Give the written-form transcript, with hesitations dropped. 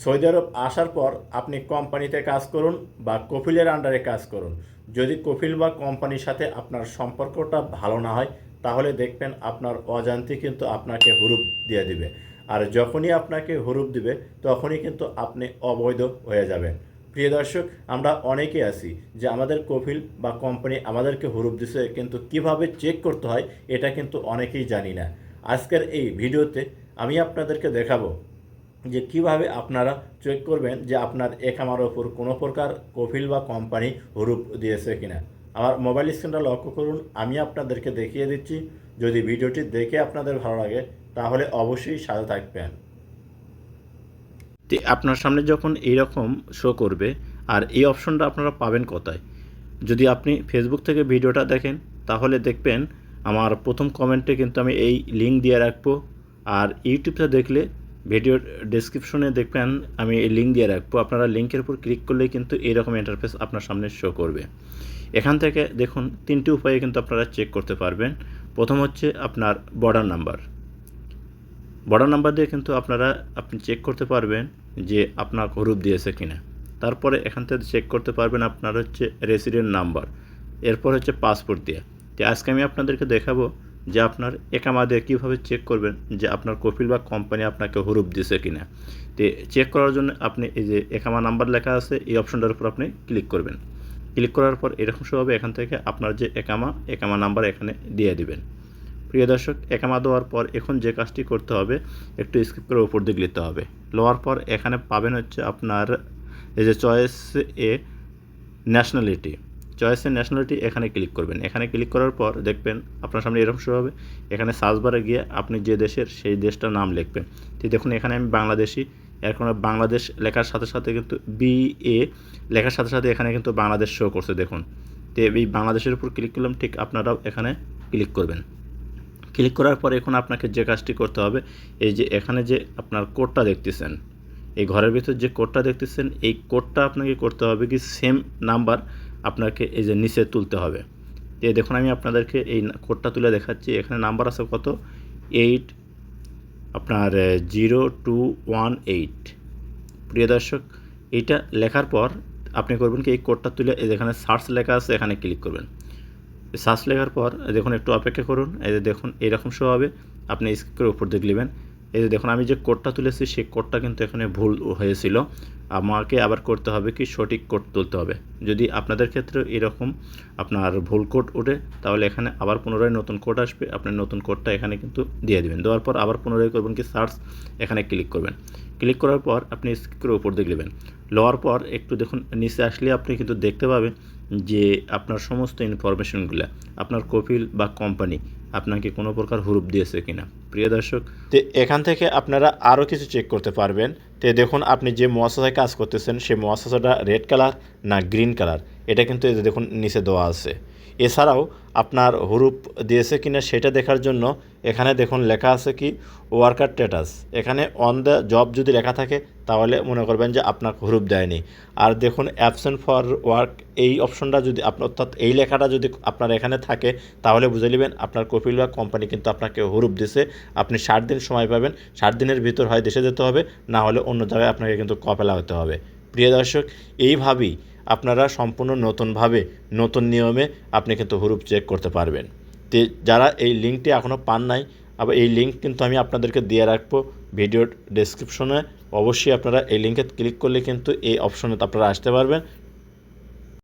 Saudi আরব আসার পর আপনি কোম্পানিতে কাজ করুন বা কফিলের আন্ডারে কাজ করুন, যদি কফিল বা কোম্পানির সাথে আপনার সম্পর্কটা ভালো না হয় তাহলে দেখবেন আপনার অজান্তে কিন্তু আপনাকে হুরুপ দিয়ে দিবে। আর যখনই আপনাকে হুরুপ দিবে তখনই কিন্তু আপনি অবৈধ হয়ে যাবেন। প্রিয় দর্শক, আমরা অনেকে আছি যে আমাদের কফিল বা কোম্পানি আমাদেরকে হুরুপ দিছে, কিন্তু কিভাবে চেক করতে হয় এটা কিন্তু অনেকেই জানি না। আজকের এই ভিডিওতে আমি আপনাদেরকে দেখাবো যে কিভাবে আপনারা চেক করবেন যে আপনার একামার ওপর কোনো প্রকার কফিল বা কোম্পানি হুরুপ দিয়েছে কিনা। আমার মোবাইল স্ক্রিনটা লক্ষ্য করুন, আমি আপনাদেরকে দেখিয়ে দিচ্ছি। যদি ভিডিওটি দেখে আপনাদের ভালো লাগে তাহলে অবশ্যই সাথে থাকবেন। আপনার সামনে যখন এইরকম শো করবে, আর এই অপশনটা আপনারা পাবেন কোথায়? যদি আপনি ফেসবুক থেকে ভিডিওটা দেখেন তাহলে দেখবেন আমার প্রথম কমেন্টে কিন্তু আমি এই লিঙ্ক দিয়ে রাখবো। আর ইউটিউবটা দেখলে ভিডিওর ডেসক্রিপশনে দেখবেন আমি এই লিঙ্ক দিয়ে রাখবো। আপনারা লিঙ্কের উপর ক্লিক করলেই কিন্তু এইরকম ইন্টারফেস আপনার সামনে শো করবে। এখান থেকে দেখুন তিনটি উপায়ে কিন্তু আপনারা চেক করতে পারবেন। প্রথম হচ্ছে আপনার বর্ডার নাম্বার। বর্ডার নাম্বার দিয়ে কিন্তু আপনি চেক করতে পারবেন যে আপনার হুরুপ দিয়েছে কিনা। তারপরে এখান থেকে চেক করতে পারবেন আপনার হচ্ছে রেসিডেন্ট নাম্বার। এরপর হচ্ছে পাসপোর্ট দিয়ে। তো আজকে আমি আপনাদেরকে দেখাবো যে আপনার একামা দিয়ে কীভাবে চেক করবেন যে আপনার কফিল বা কোম্পানি আপনাকে হুরুপ দিয়েছে কিনা। তো চেক করার জন্য আপনি এই যে একামা নাম্বার লেখা আছে এই অপশনটার উপর আপনি ক্লিক করবেন। ক্লিক করার পর এরকম শো হবে, এখান থেকে আপনার যে একামা নাম্বার এখানে দিয়ে দিবেন। প্রিয় দর্শক, একামা দেওয়ার পর এখন যে কাজটি করতে হবে, একটু স্কিপ করে উপর দিকে নিতে হবে। লওয়ার পর এখানে পাবেন হচ্ছে আপনার এই যে চয়েস এ ন্যাশনালিটি। চয়েসে ন্যাশনালিটি এখানে ক্লিক করবেন। এখানে ক্লিক করার পর দেখবেন আপনার সামনে এরকম শো হবে। এখানে সার্চ বারে গিয়ে আপনি যে দেশের সেই দেশটার নাম লিখবেন। তো দেখুন এখানে আমি বাংলাদেশি, এখন বাংলাদেশ লেখার সাথে সাথে কিন্তু BA লেখার সাথে সাথে এখানে কিন্তু বাংলাদেশ শো করছে দেখুন। তো এই বাংলাদেশের উপর ক্লিক করলাম, ঠিক আপনারাও এখানে ক্লিক করবেন। ক্লিক করার পরে এখন আপনাকে যে কাজটি করতে হবে, এই যে এখানে যে আপনার কোডটা দেখতেছেন, এই ঘরের ভিতর যে কোডটা দেখতেছেন এই কোডটা আপনাকে করতে হবে কি সেম নাম্বার আপনাকে এই যে নিচে তুলতে হবে। তো দেখুন আমি আপনাদেরকে এই কোডটা তুলে দেখাচ্ছি। এখানে নাম্বার আছে কত, 8 আপনার 0218। প্রিয় দর্শক, এইটা লেখার পর আপনি করবেন কি এই কোডটা তুলে এই যেখানে সার্চ লেখা আছে এখানে ক্লিক করবেন। সার্চ লেখার পর দেখুন একটু অপেক্ষা করুন। এই যে দেখুন এইরকম শো হবে, আপনি স্ক্রিন করে উপর দিকে নেবেন। এই যে দেখুন আমি যে কোডটা তুলেছি সেই কোডটা কিন্তু এখানে ভুল হয়েছিল। আমাকে আবার করতে হবে কি সঠিক কোড তুলতে হবে। যদি আপনাদের ক্ষেত্রে এরকম আপনার ভুল কোড ওঠে তাহলে এখানে আবার পুনরায় নতুন কোড আসবে, আপনি নতুন কোডটা এখানে কিন্তু দিয়ে দেবেন। দেওয়ার পর আবার পুনরায় করবেন কি সার্চ, এখানে ক্লিক করবেন। ক্লিক করার পর আপনি স্ক্রিন করে উপর দিকে নেবেন। লওয়ার পর একটু দেখুন নিচে আসলে আপনি কিন্তু দেখতে পাবেন যে আপনার সমস্ত ইনফরমেশনগুলো আপনার কফিল বা কোম্পানি আপনাকে কোনো প্রকার হুরুপ দিয়েছে কিনা। প্রিয় দর্শক, তো এখান থেকে আপনারা আরও কিছু চেক করতে পারবেন। তো দেখুন আপনি যে মুয়াসাসায় কাজ করতেছেন সেই মুয়াসাসাটা রেড কালার না গ্রিন কালার, এটা কিন্তু এই যে দেখুন নিচে দেওয়া আছে। এছাড়াও আপনার হুরুপ দিয়েছে কিনা সেটা দেখার জন্য এখানে দেখুন লেখা আছে কি ওয়ার্কার স্ট্যাটাস। এখানে অন দ্য জব যদি লেখা থাকে তাহলে মনে করবেন যে আপনাকে হুরুপ দেয়নি। আর দেখুন অ্যাবসেন্ট ফর ওয়ার্ক এই অপশনটা যদি আপনার অর্থাৎ এই লেখাটা যদি আপনার এখানে থাকে তাহলে বুঝে নেবেন আপনার কফিল বা কোম্পানি কিন্তু আপনাকে হুরুপ দিছে। আপনি 60 দিন সময় পাবেন, 60 দিনের ভিতর হয় দেশে যেতে হবে, না হলে অন্য জায়গায় আপনাকে কিন্তু কপেলা হতে হবে। প্রিয় দর্শক, এইভাবেই আপনারা সম্পূর্ণ নতুনভাবে নতুন নিয়মে আপনি কিন্তু হুরুপ চেক করতে পারবেন। তো যারা এই লিঙ্কটি এখনও পান নাই, আবার এই লিঙ্ক কিন্তু আমি আপনাদেরকে দিয়ে রাখবো ভিডিওর ডেসক্রিপশনে। অবশ্যই আপনারা এই লিঙ্কে ক্লিক করলে কিন্তু এই অপশনে আপনারা আসতে পারবেন,